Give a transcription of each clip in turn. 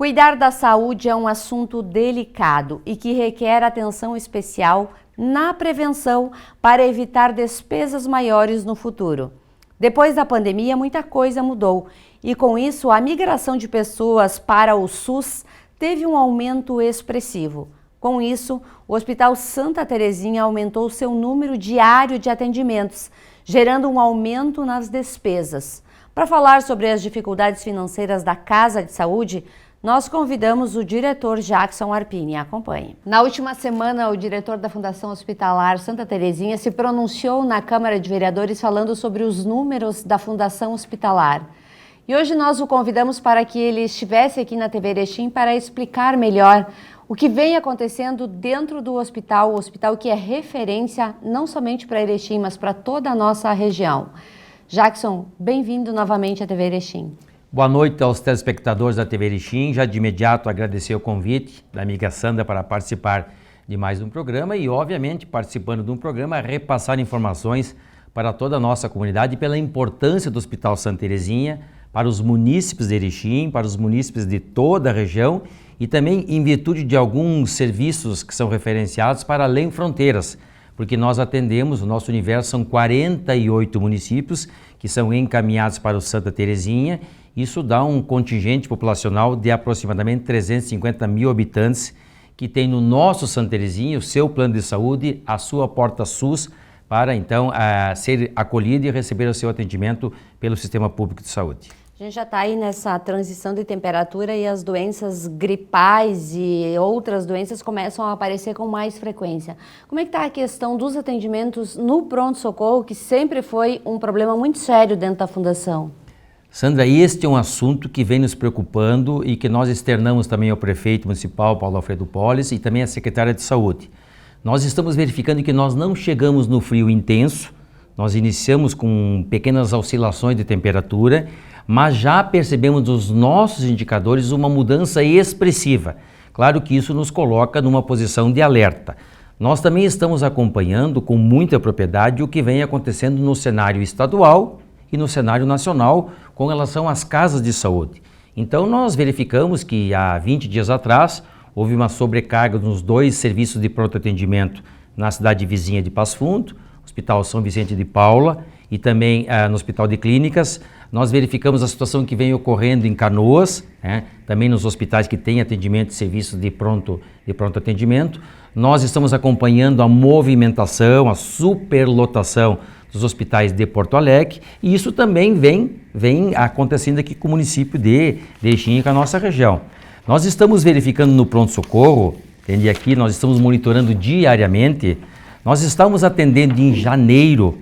Cuidar da saúde é um assunto delicado e que requer atenção especial na prevenção para evitar despesas maiores no futuro. Depois da pandemia, muita coisa mudou e, com isso, a migração de pessoas para o SUS teve um aumento expressivo. Com isso, o Hospital Santa Terezinha aumentou seu número diário de atendimentos, gerando um aumento nas despesas. Para falar sobre as dificuldades financeiras da Casa de Saúde, nós convidamos o diretor Jackson Arpini. Acompanhe. Na última semana, o diretor da Fundação Hospitalar Santa Terezinha se pronunciou na Câmara de Vereadores falando sobre os números da Fundação Hospitalar. E hoje nós o convidamos para que ele estivesse aqui na TV Erechim para explicar melhor o que vem acontecendo dentro do hospital, o hospital que é referência não somente para Erechim, mas para toda a nossa região. Jackson, bem-vindo novamente à TV Erechim. Boa noite aos telespectadores da TV Erechim. Já de imediato agradecer o convite da amiga Sandra para participar de mais um programa e, obviamente, participando de um programa, repassar informações para toda a nossa comunidade pela importância do Hospital Santa Terezinha para os munícipes de Erechim, para os munícipes de toda a região e também em virtude de alguns serviços que são referenciados para além fronteiras, porque nós atendemos, o nosso universo são 48 municípios que são encaminhados para o Santa Terezinha. Isso dá um contingente populacional de aproximadamente 350 mil habitantes que tem no nosso Santa Terezinha o seu plano de saúde, a sua porta SUS, para então ser acolhido e receber o seu atendimento pelo Sistema Público de Saúde. A gente já está aí nessa transição de temperatura e as doenças gripais e outras doenças começam a aparecer com mais frequência. Como é que está a questão dos atendimentos no pronto-socorro, que sempre foi um problema muito sério dentro da Fundação? Sandra, este é um assunto que vem nos preocupando e que nós externamos também ao prefeito municipal, Paulo Alfredo Polis, e também à secretária de Saúde. Nós estamos verificando que nós não chegamos no frio intenso, nós iniciamos com pequenas oscilações de temperatura, mas já percebemos dos nossos indicadores uma mudança expressiva. Claro que isso nos coloca numa posição de alerta. Nós também estamos acompanhando com muita propriedade o que vem acontecendo no cenário estadual e no cenário nacional com relação às casas de saúde. Então nós verificamos que há 20 dias atrás houve uma sobrecarga nos dois serviços de pronto atendimento na cidade vizinha de Passo Fundo, Hospital São Vicente de Paula e também no Hospital de Clínicas. Nós verificamos a situação que vem ocorrendo em Canoas, também nos hospitais que têm atendimento e serviços de pronto atendimento. Nós estamos acompanhando a movimentação, a superlotação dos hospitais de Porto Alegre e isso também vem acontecendo aqui com o município de Erechim e com a nossa região. Nós estamos verificando no pronto-socorro, entende aqui, nós estamos monitorando diariamente, nós estamos atendendo em janeiro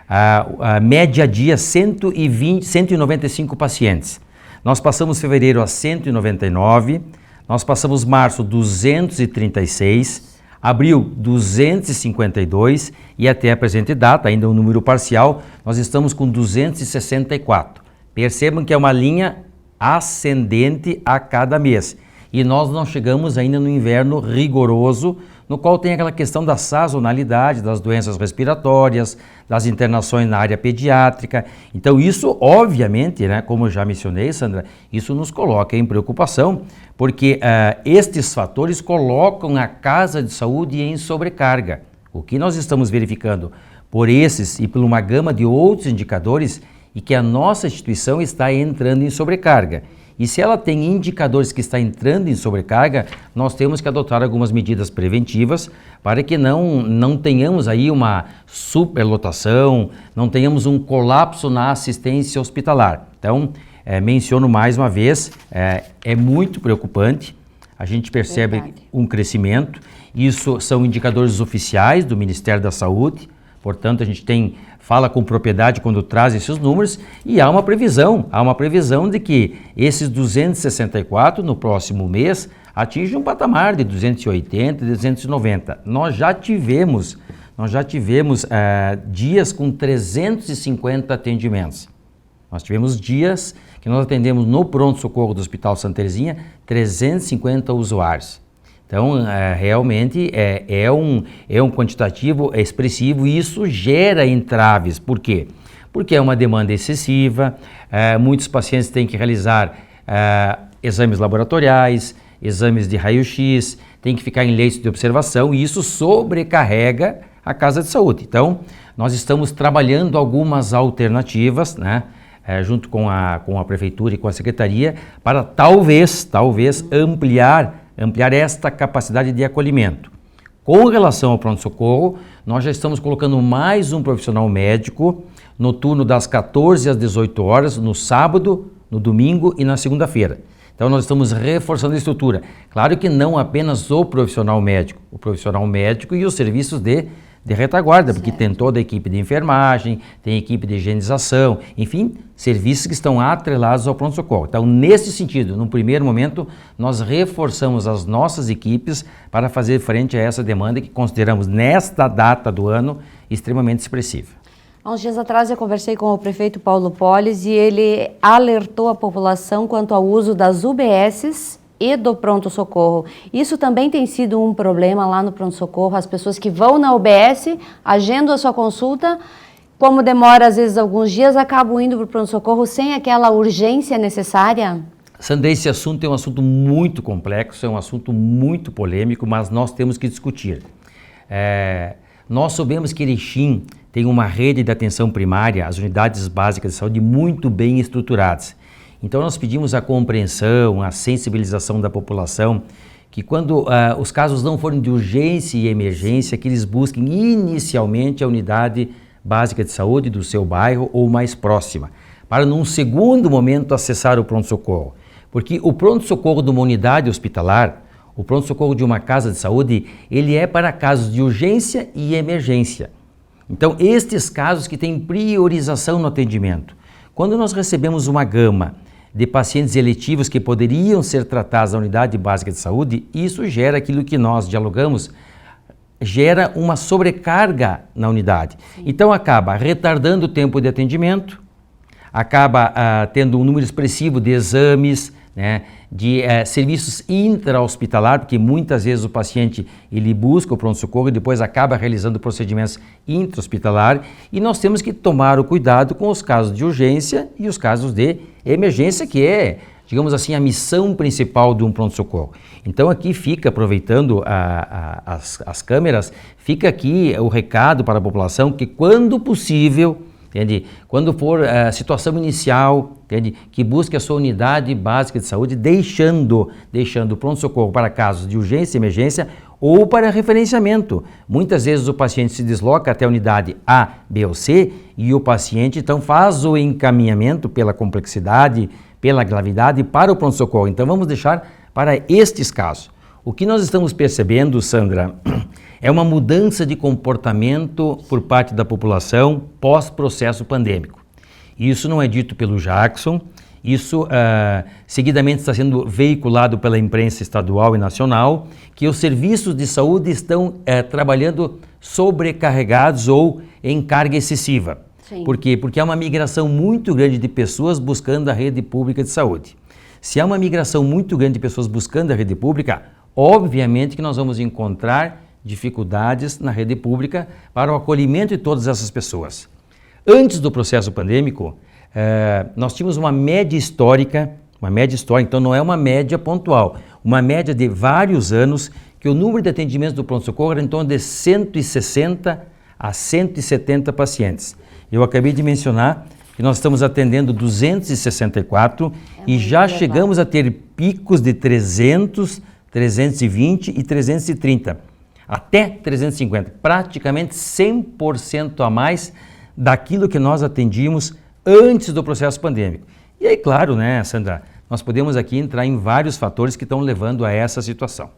a média dia 195 pacientes. Nós passamos fevereiro a 199, nós passamos março 236, abril 252 e até a presente data, ainda um número parcial, nós estamos com 264. Percebam que é uma linha ascendente a cada mês. E nós não chegamos ainda no inverno rigoroso, no qual tem aquela questão da sazonalidade, das doenças respiratórias, das internações na área pediátrica. Então isso, obviamente, como eu já mencionei, Sandra, isso nos coloca em preocupação, porque estes fatores colocam a Casa de Saúde em sobrecarga. O que nós estamos verificando por esses e por uma gama de outros indicadores é que a nossa instituição está entrando em sobrecarga. E se ela tem indicadores que está entrando em sobrecarga, nós temos que adotar algumas medidas preventivas para que não tenhamos aí uma superlotação, não tenhamos um colapso na assistência hospitalar. Então, menciono mais uma vez, é muito preocupante, a gente percebe um crescimento, isso são indicadores oficiais do Ministério da Saúde, portanto a gente fala com propriedade quando traz esses números e há uma previsão de que esses 264 no próximo mês atingem um patamar de 280, 290. Nós já tivemos dias com 350 atendimentos. Nós tivemos dias que nós atendemos no pronto-socorro do Hospital Santa Terezinha 350 usuários. Então, realmente é um quantitativo expressivo e isso gera entraves. Por quê? Porque é uma demanda excessiva, muitos pacientes têm que realizar exames laboratoriais, exames de raio-x, tem que ficar em leitos de observação e isso sobrecarrega a casa de saúde. Então, nós estamos trabalhando algumas alternativas, né, junto com a prefeitura e com a secretaria, para talvez ampliar esta capacidade de acolhimento. Com relação ao pronto-socorro, nós já estamos colocando mais um profissional médico no turno das 14 às 18 horas, no sábado, no domingo e na segunda-feira. Então nós estamos reforçando a estrutura. Claro que não apenas o profissional médico e os serviços de retaguarda, porque tem toda a equipe de enfermagem, tem equipe de higienização, enfim, serviços que estão atrelados ao pronto-socorro. Então, nesse sentido, no primeiro momento, nós reforçamos as nossas equipes para fazer frente a essa demanda que consideramos, nesta data do ano, extremamente expressiva. Há uns dias atrás eu conversei com o prefeito Paulo Pollis e ele alertou a população quanto ao uso das UBSs e do pronto-socorro. Isso também tem sido um problema lá no pronto-socorro, as pessoas que vão na UBS, agendam a sua consulta, como demora às vezes alguns dias, acabam indo para o pronto-socorro sem aquela urgência necessária? Sandra, esse assunto é um assunto muito complexo, é um assunto muito polêmico, mas nós temos que discutir. Nós sabemos que Erechim tem uma rede de atenção primária, as unidades básicas de saúde muito bem estruturadas. Então nós pedimos a compreensão, a sensibilização da população, que quando os casos não forem de urgência e emergência, que eles busquem inicialmente a unidade básica de saúde do seu bairro ou mais próxima, para num segundo momento acessar o pronto-socorro. Porque o pronto-socorro de uma unidade hospitalar, o pronto-socorro de uma casa de saúde, ele é para casos de urgência e emergência. Então estes casos que têm priorização no atendimento. Quando nós recebemos uma gama de pacientes eletivos que poderiam ser tratados na unidade básica de saúde, isso gera aquilo que nós dialogamos, gera uma sobrecarga na unidade. Sim. Então acaba retardando o tempo de atendimento, acaba tendo um número expressivo de exames, né, de serviços intra-hospitalar, porque muitas vezes o paciente ele busca o pronto-socorro e depois acaba realizando procedimentos intra-hospitalar e nós temos que tomar o cuidado com os casos de urgência e os casos de emergência, que é, digamos assim, a missão principal de um pronto-socorro. Então aqui fica, aproveitando as câmeras, fica aqui o recado para a população que quando possível, entende? Quando for a situação inicial, entende? Que busque a sua unidade básica de saúde, deixando o pronto-socorro para casos de urgência e emergência ou para referenciamento. Muitas vezes o paciente se desloca até a unidade A, B ou C e o paciente então faz o encaminhamento pela complexidade, pela gravidade para o pronto-socorro. Então vamos deixar para estes casos. O que nós estamos percebendo, Sandra, é uma mudança de comportamento por parte da população pós-processo pandêmico. Isso não é dito pelo Jackson, isso seguidamente está sendo veiculado pela imprensa estadual e nacional, que os serviços de saúde estão trabalhando sobrecarregados ou em carga excessiva. Sim. Por quê? Porque há uma migração muito grande de pessoas buscando a rede pública de saúde. Se há uma migração muito grande de pessoas buscando a rede pública, obviamente que nós vamos encontrar dificuldades na rede pública para o acolhimento de todas essas pessoas. Antes do processo pandêmico, nós tínhamos uma média histórica, então não é uma média pontual, uma média de vários anos, que o número de atendimentos do pronto-socorro era em torno de 160 a 170 pacientes. Eu acabei de mencionar que nós estamos atendendo 264 e já chegamos a ter picos de 300, 320 e 330, até 350, praticamente 100% a mais daquilo que nós atendíamos antes do processo pandêmico. E aí, claro, né, Sandra, nós podemos aqui entrar em vários fatores que estão levando a essa situação.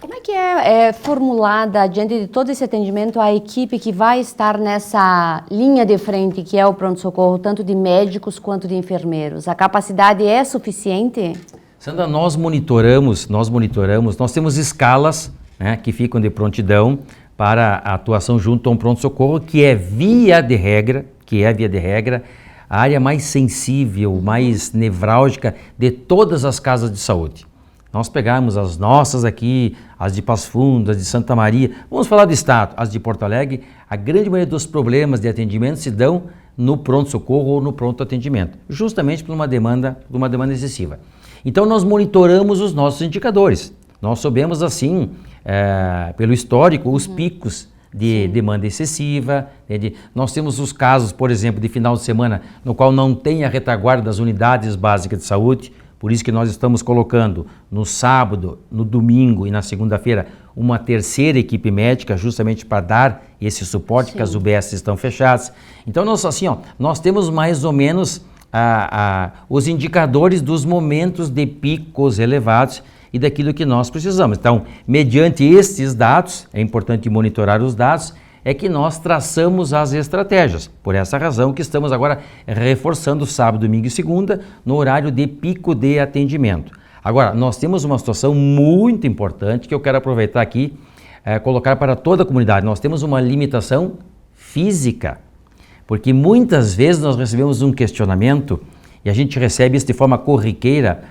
Como é que é formulada, diante de todo esse atendimento, a equipe que vai estar nessa linha de frente, que é o pronto-socorro, tanto de médicos quanto de enfermeiros? A capacidade é suficiente? Sandra, nós monitoramos, nós temos escalas, né, que ficam de prontidão para a atuação junto a um pronto-socorro, que é via de regra, a área mais sensível, mais nevrálgica de todas as casas de saúde. Nós pegamos as nossas aqui, as de Passo Fundo, as de Santa Maria, vamos falar do estado, as de Porto Alegre, a grande maioria dos problemas de atendimento se dão no pronto-socorro ou no pronto-atendimento, justamente por uma demanda excessiva. Então nós monitoramos os nossos indicadores. Nós sabemos assim, pelo histórico, os picos de demanda excessiva. Nós temos os casos, por exemplo, de final de semana, no qual não tem a retaguarda das unidades básicas de saúde. Por isso que nós estamos colocando no sábado, no domingo e na segunda-feira uma terceira equipe médica, justamente para dar esse suporte, que as UBS estão fechadas. Então nós temos mais ou menos os indicadores dos momentos de picos elevados e daquilo que nós precisamos. Então, mediante estes dados, é importante monitorar os dados, é que nós traçamos as estratégias. Por essa razão que estamos agora reforçando sábado, domingo e segunda no horário de pico de atendimento. Agora, nós temos uma situação muito importante que eu quero aproveitar aqui, colocar para toda a comunidade. Nós temos uma limitação física, porque muitas vezes nós recebemos um questionamento e a gente recebe isso de forma corriqueira.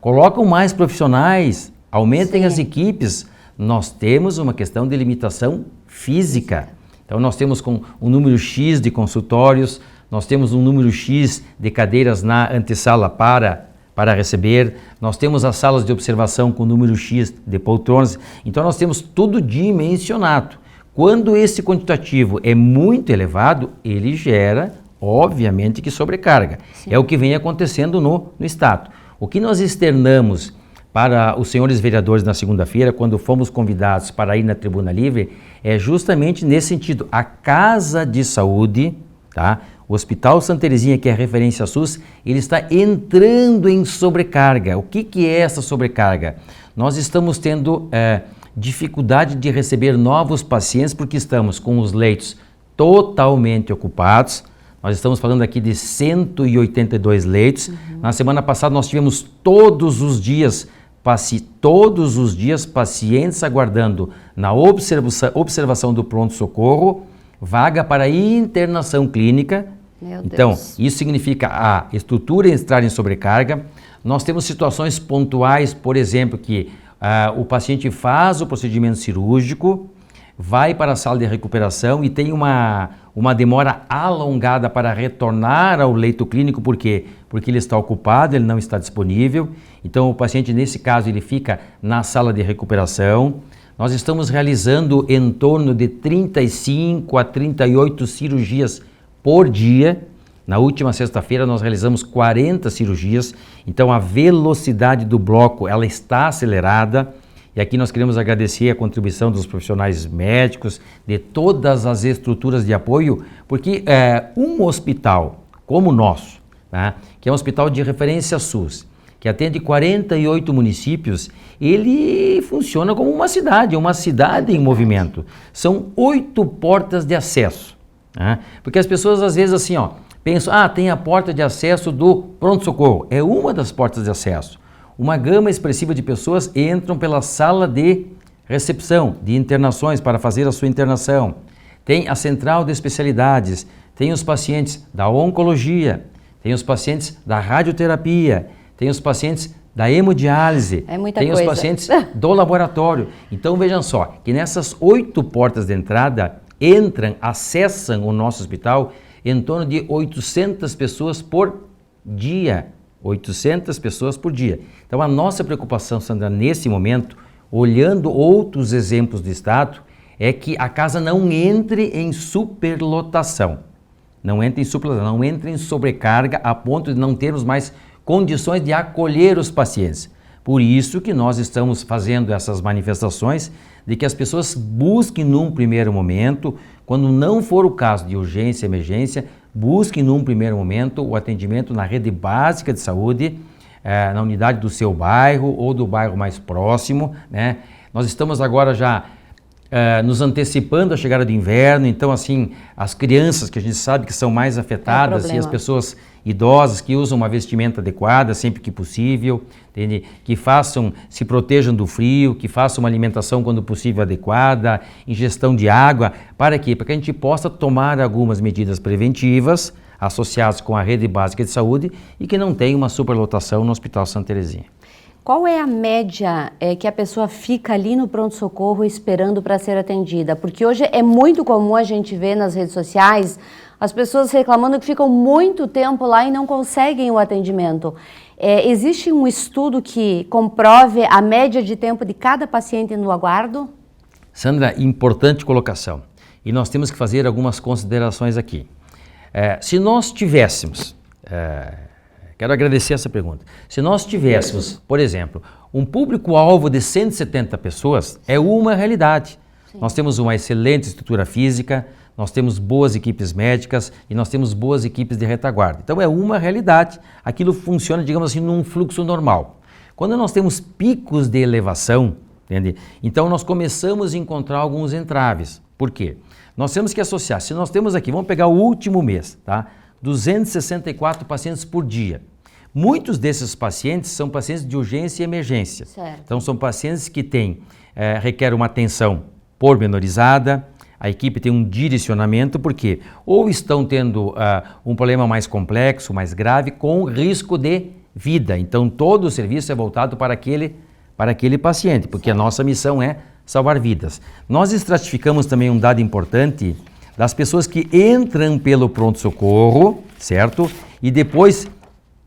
Colocam mais profissionais, aumentem as equipes. Nós temos uma questão de limitação física. Então nós temos com um número X de consultórios, nós temos um número X de cadeiras na antessala para receber, nós temos as salas de observação com número X de poltronas. Então nós temos tudo dimensionado. Quando esse quantitativo é muito elevado, ele gera, obviamente, que sobrecarga. Sim. É o que vem acontecendo no Estado. O que nós externamos para os senhores vereadores na segunda-feira, quando fomos convidados para ir na Tribuna Livre, é justamente nesse sentido. A Casa de Saúde, tá? O Hospital Santa Terezinha, que é referência SUS, ele está entrando em sobrecarga. O que é essa sobrecarga? Nós estamos tendo dificuldade de receber novos pacientes porque estamos com os leitos totalmente ocupados. Nós estamos falando aqui de 182 leitos. Uhum. Na semana passada nós tivemos todos os dias pacientes aguardando na observação do pronto-socorro, vaga para internação clínica. Meu então, Deus. Isso significa a estrutura entrar em sobrecarga. Nós temos situações pontuais, por exemplo, que o paciente faz o procedimento cirúrgico, vai para a sala de recuperação e tem uma demora alongada para retornar ao leito clínico. Por quê? Porque ele está ocupado, ele não está disponível. Então o paciente, nesse caso, ele fica na sala de recuperação. Nós estamos realizando em torno de 35 a 38 cirurgias por dia. Na última sexta-feira nós realizamos 40 cirurgias. Então a velocidade do bloco ela está acelerada. E aqui nós queremos agradecer a contribuição dos profissionais médicos, de todas as estruturas de apoio, porque um hospital como o nosso, né, que é um hospital de referência SUS, que atende 48 municípios, ele funciona como uma cidade em movimento. São 8 portas de acesso. Né? Porque as pessoas às vezes assim, pensam, tem a porta de acesso do pronto-socorro. É uma das portas de acesso. Uma gama expressiva de pessoas entram pela sala de recepção, de internações, para fazer a sua internação. Tem a central de especialidades, tem os pacientes da oncologia, tem os pacientes da radioterapia, tem os pacientes da hemodiálise, tem os pacientes do laboratório. Então vejam só, que nessas 8 portas de entrada acessam o nosso hospital em torno de 800 pessoas por dia. 800 pessoas por dia. Então a nossa preocupação, Sandra, nesse momento, olhando outros exemplos do Estado, é que a casa não entre em superlotação. Não entre em sobrecarga a ponto de não termos mais condições de acolher os pacientes. Por isso que nós estamos fazendo essas manifestações de que as pessoas busquem num primeiro momento, quando não for o caso de urgência e emergência, busquem num primeiro momento o atendimento na rede básica de saúde, na unidade do seu bairro ou do bairro mais próximo, né? Nós estamos agora já nos antecipando a chegada do inverno, então assim, as crianças que a gente sabe que são mais afetadas e as pessoas idosas que usam uma vestimenta adequada sempre que possível, entende? Que se protejam do frio, que façam uma alimentação quando possível adequada, ingestão de água, para quê? Para que a gente possa tomar algumas medidas preventivas associadas com a rede básica de saúde e que não tenha uma superlotação no Hospital Santa Terezinha. Qual é a média que a pessoa fica ali no pronto-socorro esperando para ser atendida? Porque hoje é muito comum a gente ver nas redes sociais as pessoas reclamando que ficam muito tempo lá e não conseguem o atendimento. Existe um estudo que comprove a média de tempo de cada paciente no aguardo? Sandra, importante colocação. E nós temos que fazer algumas considerações aqui. Se nós tivéssemos, quero agradecer essa pergunta, se nós tivéssemos, por exemplo, um público-alvo de 170 pessoas, é uma realidade. Sim. Nós temos uma excelente estrutura física, nós temos boas equipes médicas e nós temos boas equipes de retaguarda. Então é uma realidade, aquilo funciona, digamos assim, num fluxo normal. Quando nós temos picos de elevação, entende? Então nós começamos a encontrar alguns entraves. Por quê? Nós temos que associar, se nós temos aqui, vamos pegar o último mês, tá? 264 pacientes por dia. Muitos desses pacientes são pacientes de urgência e emergência. Certo. Então são pacientes que requerem uma atenção pormenorizada, a equipe tem um direcionamento, porque ou estão tendo um problema mais complexo, mais grave, com risco de vida. Então todo o serviço é voltado para aquele paciente, porque a nossa missão é salvar vidas. Nós estratificamos também um dado importante das pessoas que entram pelo pronto-socorro, certo? E depois,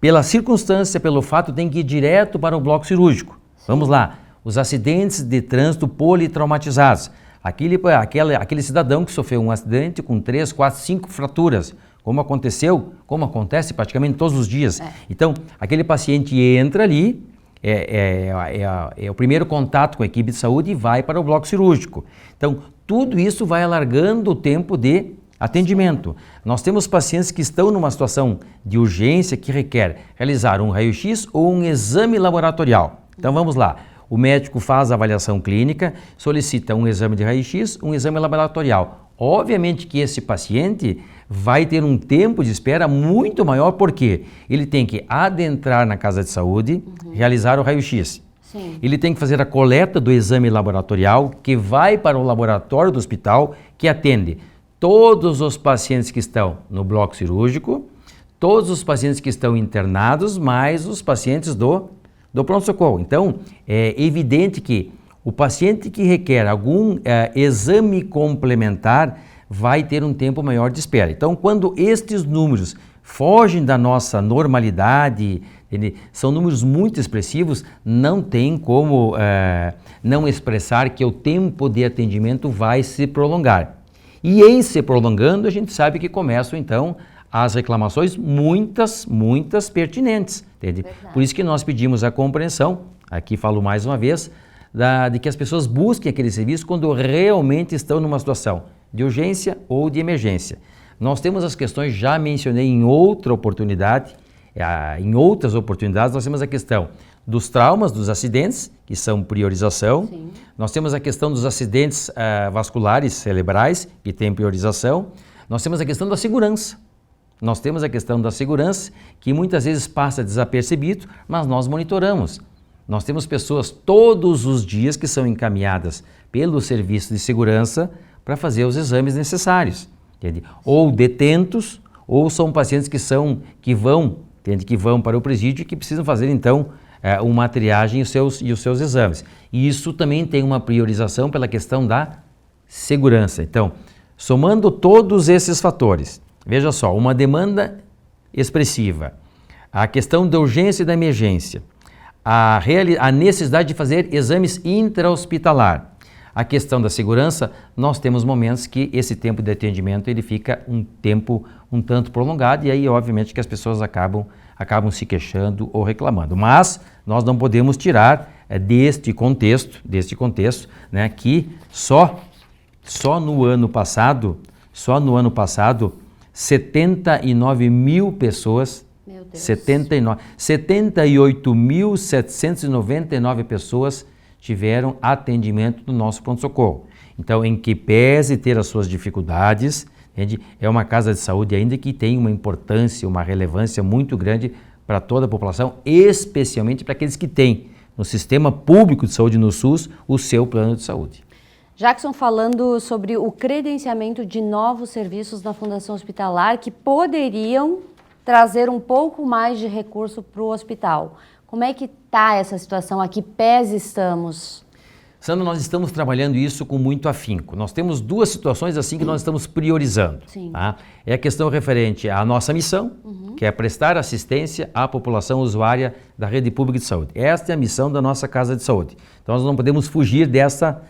pela circunstância, pelo fato, tem que ir direto para o bloco cirúrgico. Vamos lá, os acidentes de trânsito politraumatizados. Aquele cidadão que sofreu um acidente com 3, 4, 5 fraturas, como acontece praticamente todos os dias. Então, aquele paciente entra ali, é o primeiro contato com a equipe de saúde e vai para o bloco cirúrgico. Então, tudo isso vai alargando o tempo de atendimento. Nós temos pacientes que estão numa situação de urgência que requer realizar um raio-x ou um exame laboratorial. Então, vamos lá. O médico faz a avaliação clínica, solicita um exame de raio-x, um exame laboratorial. Obviamente que esse paciente vai ter um tempo de espera muito maior, porque ele tem que adentrar na casa de saúde, realizar o raio-x. Ele tem que fazer a coleta do exame laboratorial, que vai para o laboratório do hospital, que atende todos os pacientes que estão no bloco cirúrgico, todos os pacientes que estão internados, mais os pacientes do pronto-socorro. Então, é evidente que o paciente que requer algum exame complementar vai ter um tempo maior de espera. Então, quando estes números fogem da nossa normalidade, são números muito expressivos, não tem como não expressar que o tempo de atendimento vai se prolongar. E em se prolongando, a gente sabe que começam, então, as reclamações, muitas pertinentes. Entende? Por isso que nós pedimos a compreensão, aqui falo mais uma vez, de que as pessoas busquem aquele serviço quando realmente estão numa situação de urgência ou de emergência. Nós temos as questões, já mencionei em outra oportunidade, em outras oportunidades nós temos a questão dos traumas, dos acidentes, que são priorização. Sim. Nós temos a questão dos acidentes vasculares cerebrais, que tem priorização. Nós temos a questão da segurança. Nós temos a questão da segurança, que muitas vezes passa desapercebido, mas nós monitoramos. Nós temos pessoas todos os dias que são encaminhadas pelo serviço de segurança para fazer os exames necessários. Entende? Ou detentos, ou são pacientes que vão para o presídio e que precisam fazer, então, uma triagem e os seus exames. E isso também tem uma priorização pela questão da segurança. Então, somando todos esses fatores, veja só, uma demanda expressiva, a questão da urgência e da emergência, a necessidade de fazer exames intra-hospitalar, a questão da segurança, nós temos momentos que esse tempo de atendimento ele fica um tempo um tanto prolongado, e aí obviamente que as pessoas acabam se queixando ou reclamando. Mas nós não podemos tirar deste contexto, né, que só no ano passado, 79 mil pessoas, 78.799 pessoas tiveram atendimento no nosso pronto-socorro. Então, em que pese ter as suas dificuldades, entende? É uma casa de saúde ainda que tem uma importância, uma relevância muito grande para toda a população, especialmente para aqueles que têm no sistema público de saúde no SUS o seu plano de saúde. Jackson, falando sobre o credenciamento de novos serviços na Fundação Hospitalar que poderiam trazer um pouco mais de recurso para o hospital. Como é que está essa situação? A que pés estamos? Sandra, nós estamos trabalhando isso com muito afinco. Nós temos duas situações assim que nós estamos priorizando. Tá? É a questão referente à nossa missão, que é prestar assistência à população usuária da rede pública de saúde. Esta é a missão da nossa Casa de Saúde. Então nós não podemos fugir desta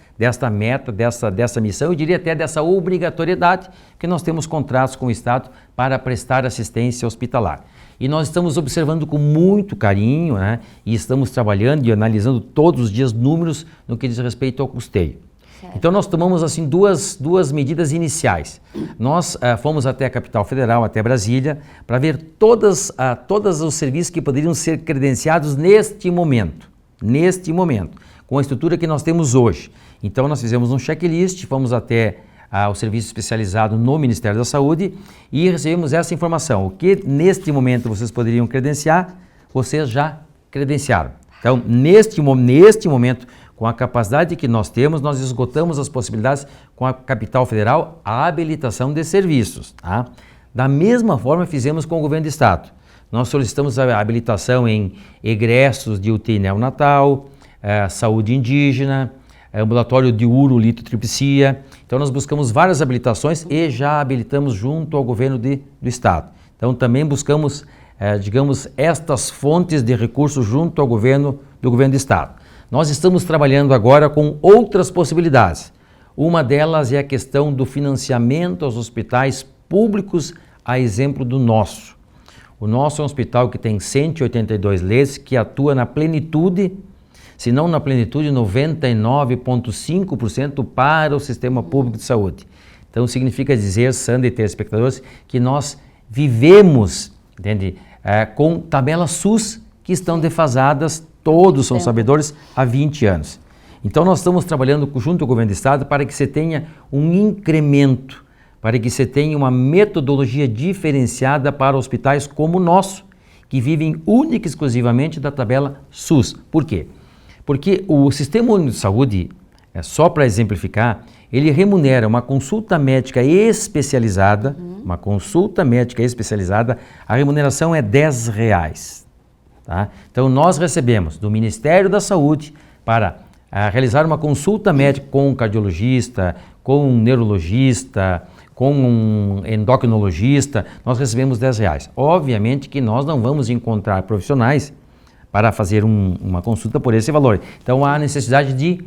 meta, dessa missão, eu diria até dessa obrigatoriedade, que nós temos contratos com o Estado para prestar assistência hospitalar. E nós estamos observando com muito carinho, né, e estamos trabalhando e analisando todos os dias números no que diz respeito ao custeio. Certo. Então nós tomamos assim duas medidas iniciais. Nós fomos até a capital federal, até Brasília, para ver todos os serviços que poderiam ser credenciados neste momento, com a estrutura que nós temos hoje. Então nós fizemos um checklist, fomos até ao serviço especializado no Ministério da Saúde e recebemos essa informação. O que neste momento vocês poderiam credenciar, vocês já credenciaram. Então, neste momento, com a capacidade que nós temos, nós esgotamos as possibilidades com a capital federal, a habilitação de serviços. Tá? Da mesma forma fizemos com o governo do Estado. Nós solicitamos a habilitação em egressos de UTI neonatal, saúde indígena, ambulatório de urolitotripsia. Então nós buscamos várias habilitações e já habilitamos junto ao governo do Estado. Então também buscamos, estas fontes de recursos junto ao governo do Estado. Nós estamos trabalhando agora com outras possibilidades. Uma delas é a questão do financiamento aos hospitais públicos, a exemplo do nosso. O nosso é um hospital que tem 182 leitos, que atua na plenitude, se não na plenitude, 99,5% para o sistema público de saúde. Então significa dizer, Sandra e telespectadores, que nós vivemos, entende, com tabelas SUS que estão defasadas, todos são sabedores, há 20 anos. Então nós estamos trabalhando junto ao governo do Estado para que você tenha um incremento, para que você tenha uma metodologia diferenciada para hospitais como o nosso, que vivem única e exclusivamente da tabela SUS. Por quê? Porque o Sistema Único de Saúde, só para exemplificar, ele remunera uma consulta médica especializada, a remuneração é R$10. Tá? Então nós recebemos do Ministério da Saúde para realizar uma consulta médica com um cardiologista, com um neurologista, com um endocrinologista, nós recebemos R$10. Obviamente que nós não vamos encontrar profissionais para fazer uma consulta por esse valor. Então há necessidade de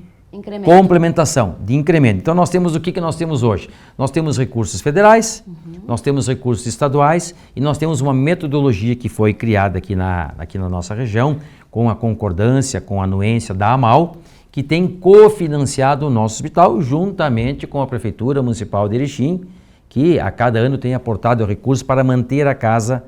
complementação, de incremento. Então nós temos o que nós temos hoje? Nós temos recursos federais, nós temos recursos estaduais e nós temos uma metodologia que foi criada aqui na nossa região, com a concordância, com a anuência da AMAL, que tem cofinanciado o nosso hospital juntamente com a Prefeitura Municipal de Erechim, que a cada ano tem aportado recursos para manter a casa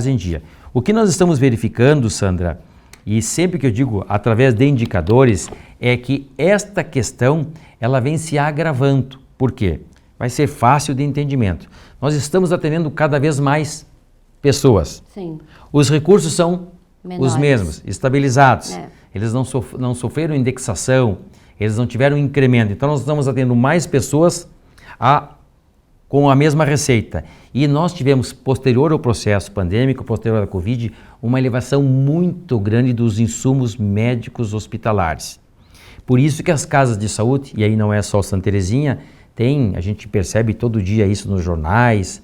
em dia. O que nós estamos verificando, Sandra, e sempre que eu digo através de indicadores, é que esta questão ela vem se agravando. Por quê? Vai ser fácil de entendimento. Nós estamos atendendo cada vez mais pessoas. Sim. Os recursos são menores, os mesmos, estabilizados. Eles não sofreram indexação, eles não tiveram incremento. Então nós estamos atendendo mais pessoas com a mesma receita. E nós tivemos, posterior ao processo pandêmico, posterior à Covid, uma elevação muito grande dos insumos médicos hospitalares. Por isso que as casas de saúde, e aí não é só Santa Terezinha, a gente percebe todo dia isso nos jornais,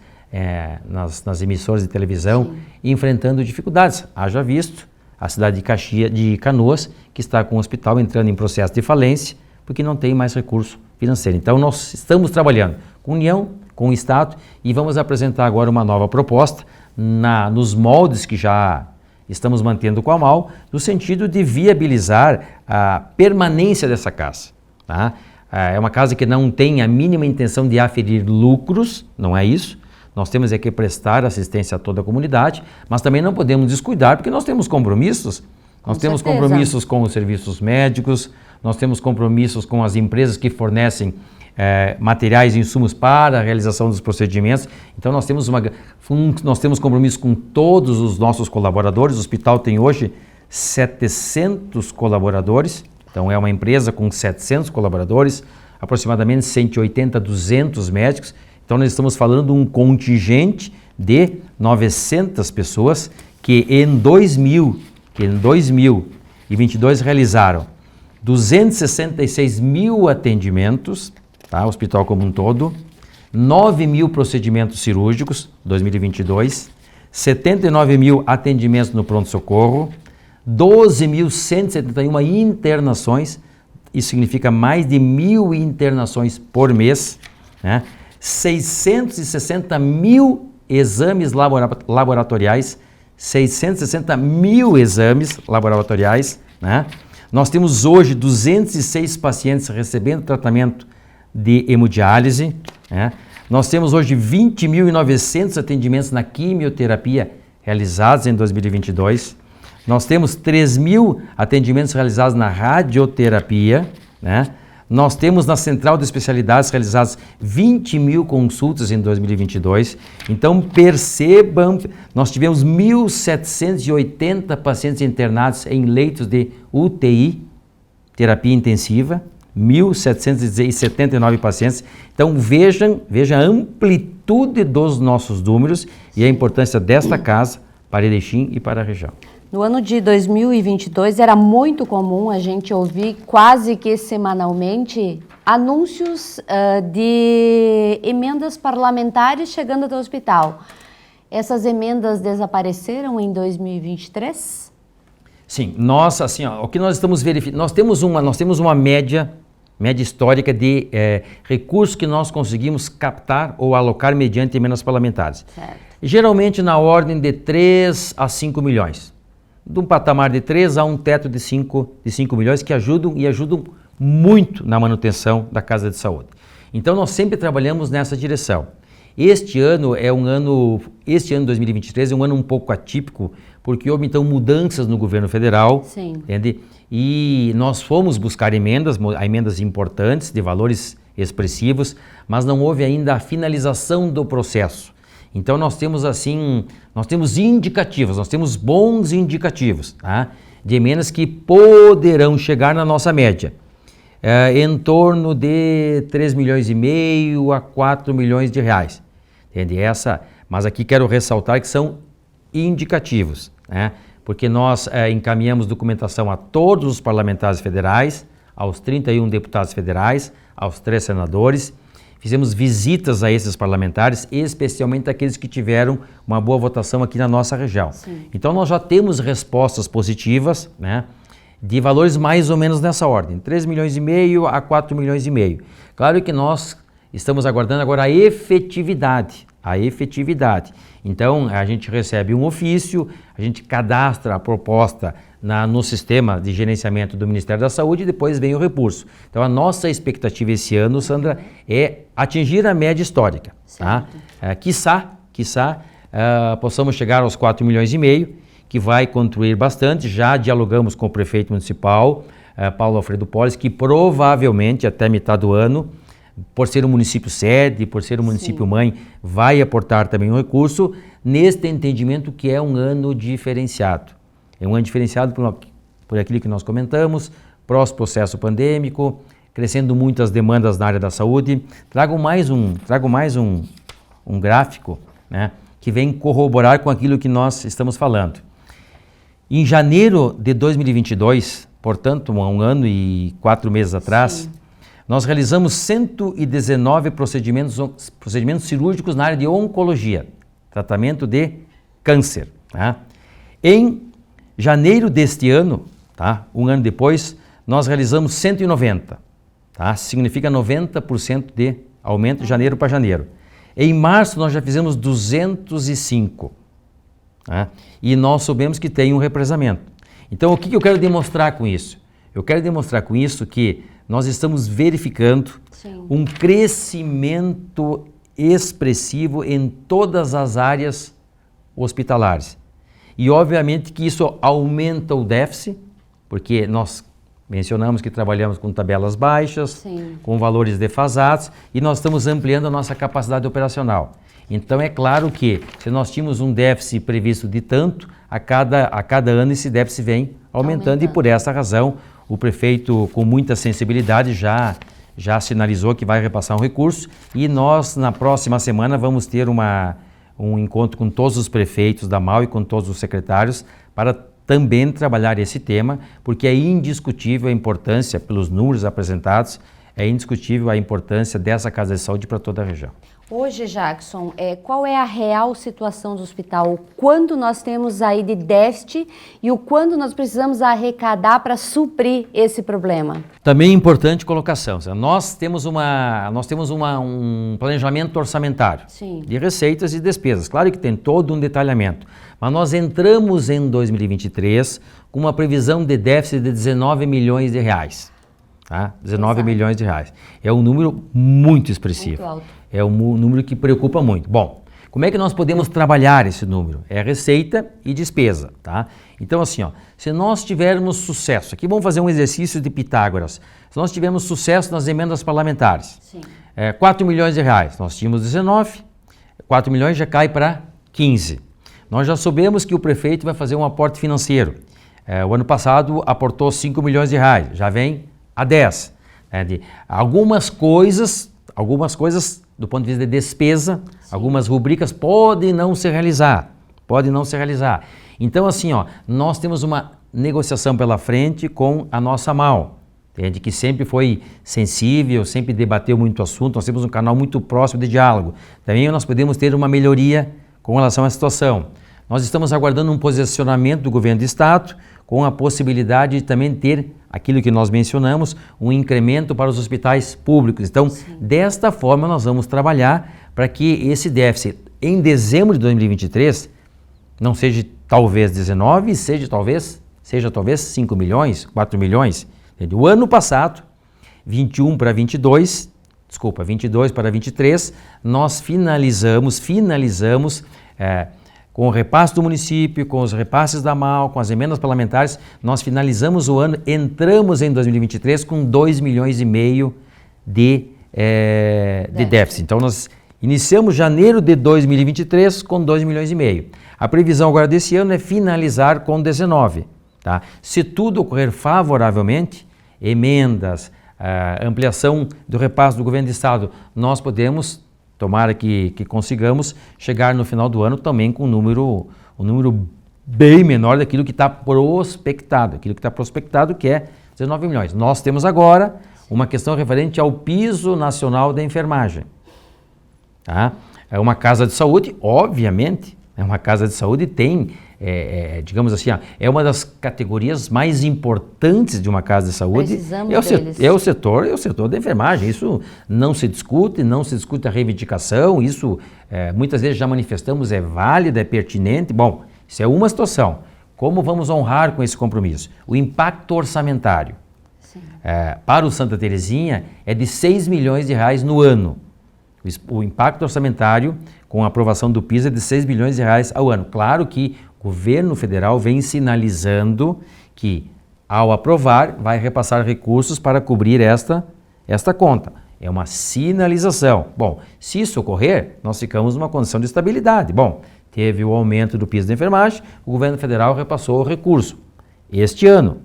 nas emissoras de televisão, enfrentando dificuldades. Haja visto a cidade de Canoas, que está com o hospital entrando em processo de falência, porque não tem mais recurso financeiro. Então nós estamos trabalhando com União, com o Estado, e vamos apresentar agora uma nova proposta nos moldes que já estamos mantendo com a AMAL, no sentido de viabilizar a permanência dessa casa. Tá? É uma casa que não tem a mínima intenção de aferir lucros, não é isso. Nós temos que prestar assistência a toda a comunidade, mas também não podemos descuidar, porque nós temos compromissos. Nós temos compromissos com os serviços médicos, nós temos compromissos com as empresas que fornecem materiais e insumos para a realização dos procedimentos. Então nós temos compromisso com todos os nossos colaboradores. O hospital tem hoje 700 colaboradores, então é uma empresa com 700 colaboradores, aproximadamente 180 a 200 médicos. Então nós estamos falando de um contingente de 900 pessoas que em 2022 realizaram 266 mil atendimentos, tá? Hospital como um todo, 9 mil procedimentos cirúrgicos, 2022, 79 mil atendimentos no pronto-socorro, 12.171 internações, isso significa mais de 1.000 internações por mês, né? 660 mil exames laboratoriais, 660 mil exames laboratoriais, né? Nós temos hoje 206 pacientes recebendo tratamento de hemodiálise, né? Nós temos hoje 20.900 atendimentos na quimioterapia realizados em 2022. Nós temos 3.000 atendimentos realizados na radioterapia, né? Nós temos na Central de Especialidades realizadas 20 mil consultas em 2022. Então percebam, nós tivemos 1.780 pacientes internados em leitos de UTI, terapia intensiva, 1.779 pacientes. Então veja a amplitude dos nossos números e a importância desta casa para Erechim e para a região. No ano de 2022 era muito comum a gente ouvir quase que semanalmente anúncios de emendas parlamentares chegando até o hospital. Essas emendas desapareceram em 2023? Sim, nós, assim, ó, o que nós estamos verificando, nós temos uma média histórica de recursos que nós conseguimos captar ou alocar mediante emendas parlamentares. Certo. Geralmente na ordem de 3 a 5 milhões. De um patamar de 3 a um teto de 5 milhões que ajudam muito na manutenção da Casa de Saúde. Então nós sempre trabalhamos nessa direção. Este ano 2023 é um ano um pouco atípico, porque houve então mudanças no governo federal. Sim. Entende? E nós fomos buscar emendas importantes, de valores expressivos, mas não houve ainda a finalização do processo. Então nós temos indicativos, nós temos bons indicativos, tá? De emendas que poderão chegar na nossa média, em torno de 3 milhões e meio a 4 milhões de reais. Entende? Mas aqui quero ressaltar que são indicativos, né? Porque nós encaminhamos documentação a todos os parlamentares federais, aos 31 deputados federais, aos 3 senadores. Fizemos visitas a esses parlamentares, especialmente aqueles que tiveram uma boa votação aqui na nossa região. Sim. Então nós já temos respostas positivas, né, de valores mais ou menos nessa ordem, 3 milhões e meio a 4 milhões e meio. Claro que nós estamos aguardando agora a efetividade. Então a gente recebe um ofício, a gente cadastra a proposta no sistema de gerenciamento do Ministério da Saúde e depois vem o recurso. Então a nossa expectativa esse ano, Sandra, é atingir a média histórica. Tá? Quiçá, possamos chegar aos 4 milhões e meio, que vai contribuir bastante. Já dialogamos com o prefeito municipal, Paulo Alfredo Polis, que provavelmente até metade do ano, por ser um município sede, por ser um município mãe, vai aportar também um recurso neste entendimento que é um ano diferenciado. É um ano diferenciado por aquilo que nós comentamos, pós-processo pandêmico, crescendo muitas demandas na área da saúde. Trago mais um gráfico, né, que vem corroborar com aquilo que nós estamos falando. Em janeiro de 2022, portanto, um ano e 4 meses atrás, sim, nós realizamos 119 procedimentos cirúrgicos na área de oncologia, tratamento de câncer. Tá? Em janeiro deste ano, tá? Um ano depois, nós realizamos 190. Tá? Significa 90% de aumento de janeiro para janeiro. Em março, nós já fizemos 205. Tá? E nós soubemos que tem um represamento. Então, o que eu quero demonstrar com isso? Eu quero demonstrar com isso que nós estamos verificando, sim, um crescimento expressivo em todas as áreas hospitalares. E obviamente que isso aumenta o déficit, porque nós mencionamos que trabalhamos com tabelas baixas, sim, com valores defasados, e nós estamos ampliando a nossa capacidade operacional. Então é claro que se nós tínhamos um déficit previsto de tanto, a cada ano esse déficit vem aumentando. E por essa razão o prefeito, com muita sensibilidade, já sinalizou que vai repassar um recurso, e nós na próxima semana vamos ter um encontro com todos os prefeitos da MAU e com todos os secretários para também trabalhar esse tema, porque é indiscutível a importância, pelos números apresentados, é indiscutível a importância dessa casa de saúde para toda a região. Hoje, Jackson, qual é a real situação do hospital? O quanto nós temos aí de déficit e o quanto nós precisamos arrecadar para suprir esse problema? Também importante colocação. Nós temos um planejamento orçamentário de receitas e despesas. Claro que tem todo um detalhamento, mas nós entramos em 2023 com uma previsão de déficit de 19 milhões de reais. Tá? 19 milhões de reais. É um número muito expressivo. Muito alto. É um número que preocupa muito. Bom, como é que nós podemos trabalhar esse número? É receita e despesa, tá? Então assim, ó, se nós tivermos sucesso, aqui vamos fazer um exercício de Pitágoras, se nós tivermos sucesso nas emendas parlamentares, 4 milhões de reais, nós tínhamos 19, 4 milhões já cai para 15. Nós já soubemos que o prefeito vai fazer um aporte financeiro. O ano passado aportou 5 milhões de reais, já vem a 10. Algumas coisas do ponto de vista de despesa, algumas rubricas podem não se realizar, Então assim, ó, nós temos uma negociação pela frente com a nossa MAL, entende? Que sempre foi sensível, sempre debateu muito assunto, nós temos um canal muito próximo de diálogo. Também nós podemos ter uma melhoria com relação à situação. Nós estamos aguardando um posicionamento do governo do estado com a possibilidade de também ter aquilo que nós mencionamos, um incremento para os hospitais públicos. Então, desta forma, nós vamos trabalhar para que esse déficit em dezembro de 2023 não seja talvez 19, seja talvez 5 milhões, 4 milhões. Entende? O ano passado, 22 para 23, nós finalizamos com o repasse do município, com os repasses da MAL, com as emendas parlamentares, nós finalizamos o ano, entramos em 2023 com 2 milhões e meio de déficit. Então, nós iniciamos janeiro de 2023 com 2 milhões e meio. A previsão agora desse ano é finalizar com 19. Tá? Se tudo ocorrer favoravelmente, emendas, ampliação do repasse do governo do estado, nós podemos, tomara que consigamos, chegar no final do ano também com um número bem menor daquilo que está prospectado, que é 19 milhões. Nós temos agora uma questão referente ao piso nacional da enfermagem. Tá? É uma casa de saúde, obviamente, tem, digamos assim, é uma das categorias mais importantes de uma casa de saúde. É o setor da enfermagem. Isso não se discute a reivindicação, isso muitas vezes já manifestamos, é válido, é pertinente. Bom, isso é uma situação. Como vamos honrar com esse compromisso? O impacto orçamentário para o Santa Terezinha é de 6 milhões de reais no ano. O impacto orçamentário com a aprovação do PIS é de 6 milhões de reais ao ano. Claro que o governo federal vem sinalizando que, ao aprovar, vai repassar recursos para cobrir esta conta. É uma sinalização. Bom, se isso ocorrer, nós ficamos numa condição de estabilidade. Bom, teve o aumento do piso da enfermagem, o governo federal repassou o recurso. Este ano,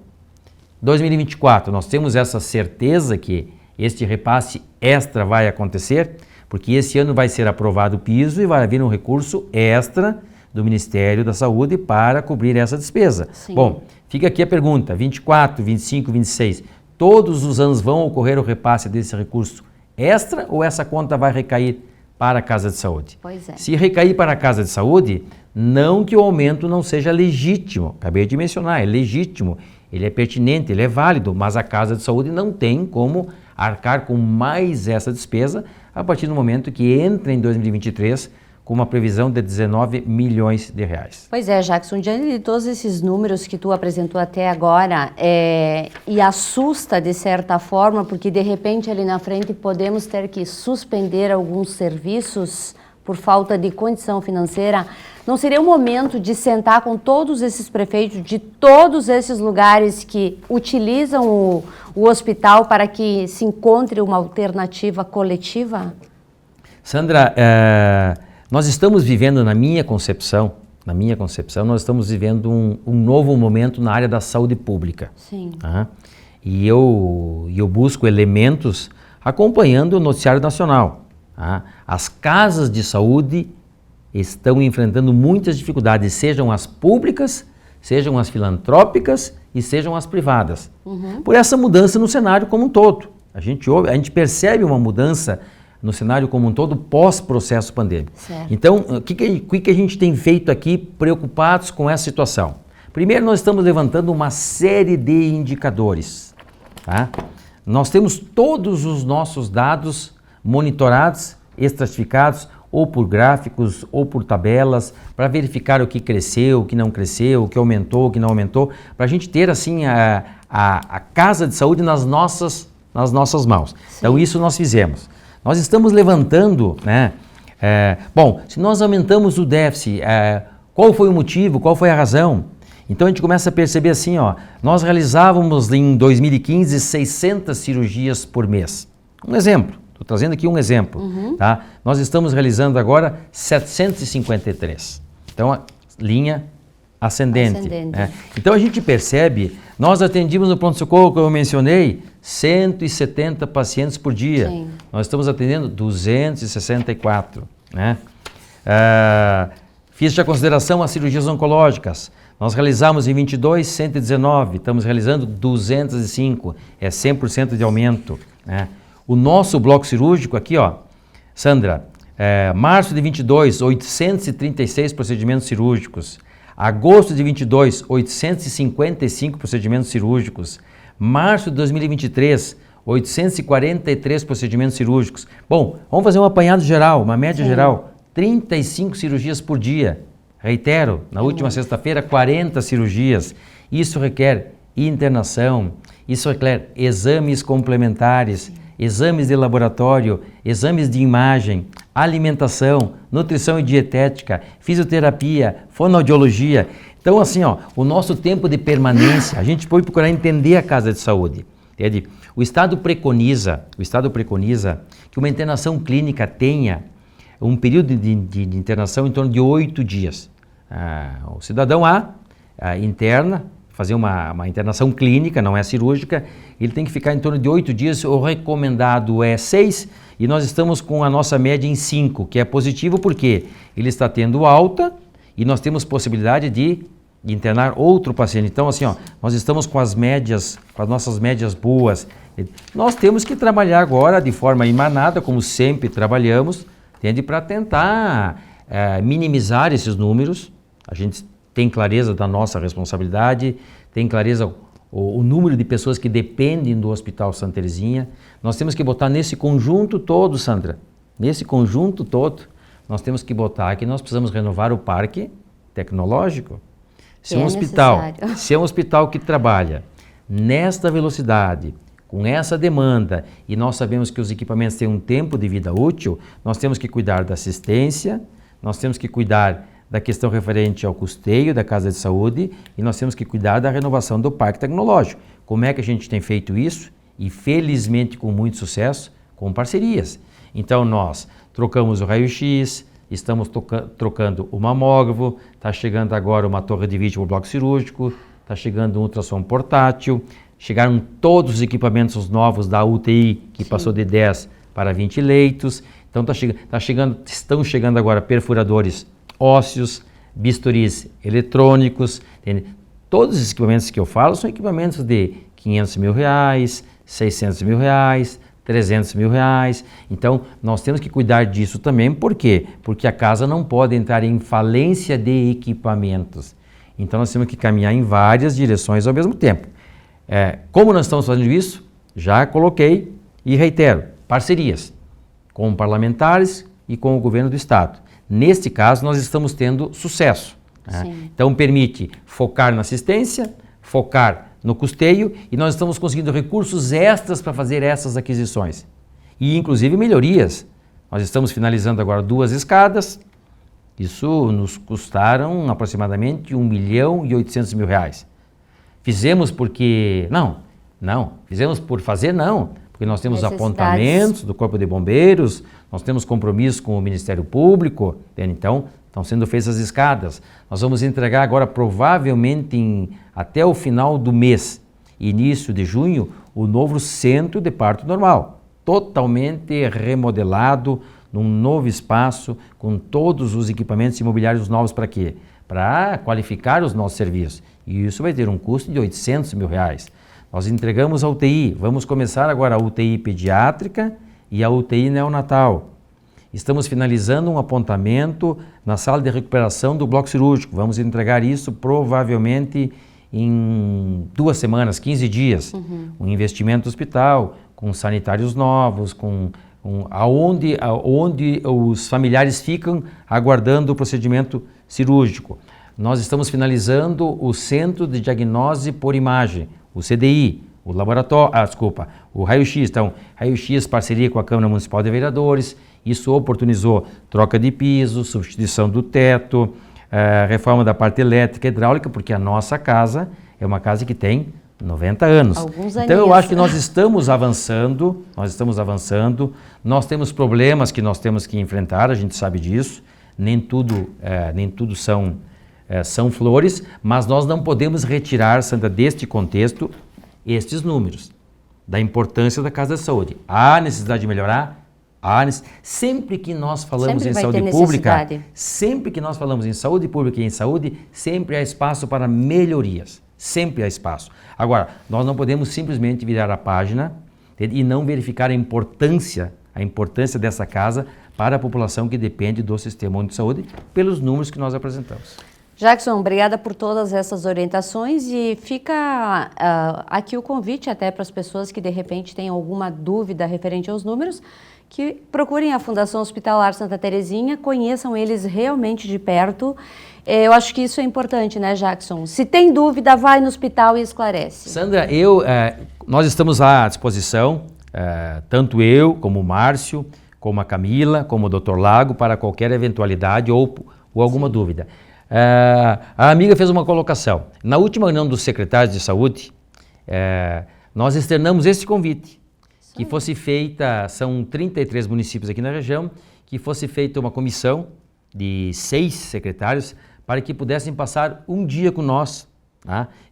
2024, nós temos essa certeza que este repasse extra vai acontecer, porque esse ano vai ser aprovado o piso e vai haver um recurso extra do Ministério da Saúde para cobrir essa despesa. Sim. Bom, fica aqui a pergunta, 24, 25, 26, todos os anos vão ocorrer o repasse desse recurso extra ou essa conta vai recair para a Casa de Saúde? Pois é. Se recair para a Casa de Saúde, não que o aumento não seja legítimo, acabei de mencionar, é legítimo, ele é pertinente, ele é válido, mas a Casa de Saúde não tem como arcar com mais essa despesa a partir do momento que entra em 2023 com uma previsão de 19 milhões de reais. Pois é, Jackson, diante de todos esses números que tu apresentou até agora, e assusta de certa forma, porque de repente ali na frente podemos ter que suspender alguns serviços por falta de condição financeira, não seria o momento de sentar com todos esses prefeitos de todos esses lugares que utilizam o hospital para que se encontre uma alternativa coletiva? Sandra, nós estamos vivendo, na minha concepção, nós estamos vivendo um novo momento na área da saúde pública. Sim. Tá? E eu busco elementos acompanhando o noticiário nacional. Tá? As casas de saúde estão enfrentando muitas dificuldades, sejam as públicas, sejam as filantrópicas e sejam as privadas. Por essa mudança no cenário como um todo. A gente percebe uma mudança no cenário como um todo pós-processo pandêmico. Certo. Então, o que a gente tem feito aqui preocupados com essa situação? Primeiro, nós estamos levantando uma série de indicadores. Tá? Nós temos todos os nossos dados monitorados, estratificados, ou por gráficos, ou por tabelas, para verificar o que cresceu, o que não cresceu, o que aumentou, o que não aumentou, para a gente ter assim a casa de saúde nas nossas mãos. Sim. Então isso nós fizemos. Nós estamos levantando, né? Bom, se nós aumentamos o déficit, qual foi o motivo, qual foi a razão? Então a gente começa a perceber assim, ó, nós realizávamos em 2015 600 cirurgias por mês. Um exemplo, estou trazendo aqui um exemplo, tá? Nós estamos realizando agora 753. Então a linha ascendente. Né? Então a gente percebe, nós atendimos no pronto-socorro, como eu mencionei, 170 pacientes por dia. Sim. Nós estamos atendendo 264. Né? Fiz a consideração as cirurgias oncológicas. Nós realizamos em 22, 119, estamos realizando 205, é 100% de aumento. Né? O nosso bloco cirúrgico aqui, ó, Sandra, março de 22, 836 procedimentos cirúrgicos. Agosto de 22, 855 procedimentos cirúrgicos. Março de 2023, 843 procedimentos cirúrgicos. Bom, vamos fazer um apanhado geral, uma média geral. 35 cirurgias por dia. Reitero, na última sexta-feira, 40 cirurgias. Isso requer internação, isso requer exames complementares, exames de laboratório, exames de imagem, alimentação, nutrição e dietética, fisioterapia, fonoaudiologia. Então, assim, ó, o nosso tempo de permanência, a gente pode procurar entender a casa de saúde. Entende? O Estado preconiza que uma internação clínica tenha um período de internação em torno de 8 dias. O cidadão interna, fazer uma internação clínica, não é cirúrgica, ele tem que ficar em torno de 8 dias, o recomendado é 6, e nós estamos com a nossa média em 5, que é positivo porque ele está tendo alta e nós temos possibilidade de internar outro paciente. Então, assim, ó, nós estamos com as nossas médias boas. Nós temos que trabalhar agora de forma emanada, como sempre trabalhamos, entende? Para tentar minimizar esses números. A gente tem clareza da nossa responsabilidade, tem clareza o número de pessoas que dependem do Hospital Santa Teresinha. Nós temos que botar nesse conjunto todo, Sandra, nesse conjunto todo, nós temos que botar que nós precisamos renovar o parque tecnológico. Se é um hospital que trabalha nesta velocidade, com essa demanda, e nós sabemos que os equipamentos têm um tempo de vida útil, nós temos que cuidar da assistência, nós temos que cuidar da questão referente ao custeio da casa de saúde e nós temos que cuidar da renovação do parque tecnológico. Como é que a gente tem feito isso? E felizmente com muito sucesso, com parcerias. Então nós trocamos o raio-x, estamos trocando o mamógrafo, está chegando agora uma torre de vídeo para o bloco cirúrgico, está chegando um ultrassom portátil, chegaram todos os equipamentos novos da UTI, que passou de 10 para 20 leitos. Então estão chegando agora perfuradores ósseos, bisturis eletrônicos, entende? Todos os equipamentos que eu falo são equipamentos de R$500 mil, R$600 mil, R$300 mil. Então, nós temos que cuidar disso também. Por quê? Porque a casa não pode entrar em falência de equipamentos. Então, nós temos que caminhar em várias direções ao mesmo tempo. Como nós estamos fazendo isso? Já coloquei e reitero, parcerias com parlamentares e com o governo do Estado. Neste caso, nós estamos tendo sucesso. Né? Então, permite focar na assistência, focar no custeio e nós estamos conseguindo recursos extras para fazer essas aquisições. E, inclusive, melhorias. Nós estamos finalizando agora 2 escadas. Isso nos custaram aproximadamente R$1.800.000. Fizemos porque... Não. Fizemos por fazer, não. Porque nós temos apontamentos do Corpo de Bombeiros, nós temos compromisso com o Ministério Público, então estão sendo feitas as escadas. Nós vamos entregar agora, provavelmente até o final do mês, início de junho, o novo centro de parto normal, totalmente remodelado, num novo espaço, com todos os equipamentos imobiliários novos para quê? Para qualificar os nossos serviços. E isso vai ter um custo de R$800 mil. Nós entregamos a UTI, vamos começar agora a UTI pediátrica e a UTI neonatal. Estamos finalizando um apontamento na sala de recuperação do bloco cirúrgico. Vamos entregar isso provavelmente em 2 semanas, 15 dias. Um investimento do hospital, com sanitários novos, onde os familiares ficam aguardando o procedimento cirúrgico. Nós estamos finalizando o Centro de Diagnose por Imagem, o CDI, o laboratório, o raio-x. Então, raio-x, parceria com a Câmara Municipal de Vereadores. Isso oportunizou troca de piso, substituição do teto, reforma da parte elétrica e hidráulica, porque a nossa casa é uma casa que tem 90 anos. Então eu acho que nós estamos avançando, nós temos problemas que nós temos que enfrentar, a gente sabe disso, nem tudo são flores, mas nós não podemos retirar, Sandra, deste contexto, estes números, da importância da Casa da Saúde. Há necessidade de melhorar? Sempre que nós falamos em saúde pública, sempre que nós falamos em saúde pública e em saúde, sempre há espaço para melhorias. Sempre há espaço. Agora, nós não podemos simplesmente virar a página e não verificar a importância dessa casa para a população que depende do Sistema Único de Saúde, pelos números que nós apresentamos. Jackson, obrigada por todas essas orientações e fica aqui o convite até para as pessoas que de repente têm alguma dúvida referente aos números, que procurem a Fundação Hospitalar Santa Terezinha, conheçam eles realmente de perto. Eu acho que isso é importante, né, Jackson? Se tem dúvida, vai no hospital e esclarece. Sandra, nós estamos à disposição, tanto eu, como o Márcio, como a Camila, como o Dr. Lago, para qualquer eventualidade ou alguma dúvida. A amiga fez uma colocação. Na última reunião dos secretários de saúde, nós externamos esse convite, que fosse feita, são 33 municípios aqui na região, que fosse feita uma comissão de 6 secretários para que pudessem passar um dia com nós,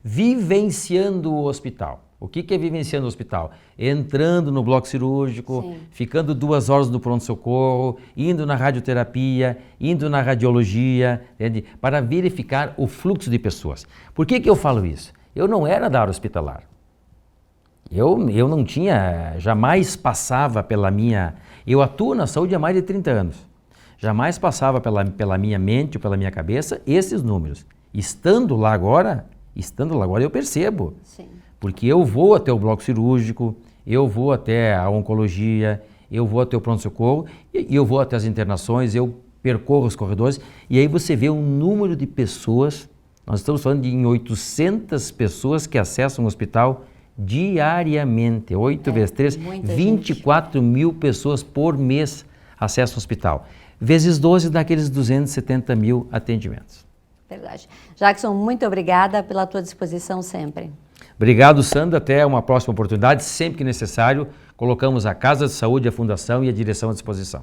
vivenciando o hospital. O que é vivenciando o hospital? Entrando no bloco cirúrgico, sim, ficando 2 horas no pronto-socorro, indo na radioterapia, indo na radiologia, entende? Para verificar o fluxo de pessoas. Por que eu falo isso? Eu não era da área hospitalar. Eu não tinha, jamais passava pela minha... Eu atuo na saúde há mais de 30 anos. Jamais passava pela minha mente ou pela minha cabeça esses números. Estando lá agora eu percebo. Sim. Porque eu vou até o bloco cirúrgico, eu vou até a oncologia, eu vou até o pronto-socorro, e eu vou até as internações, eu percorro os corredores, e aí você vê um número de pessoas, nós estamos falando de 800 pessoas que acessam o hospital diariamente, 8 vezes 3, 24 mil pessoas por mês acessam o hospital, vezes 12 daqueles 270 mil atendimentos. Verdade. Jackson, muito obrigada pela tua disposição sempre. Obrigado, Sandra. Até uma próxima oportunidade. Sempre que necessário, colocamos a Casa de Saúde, a Fundação e a direção à disposição.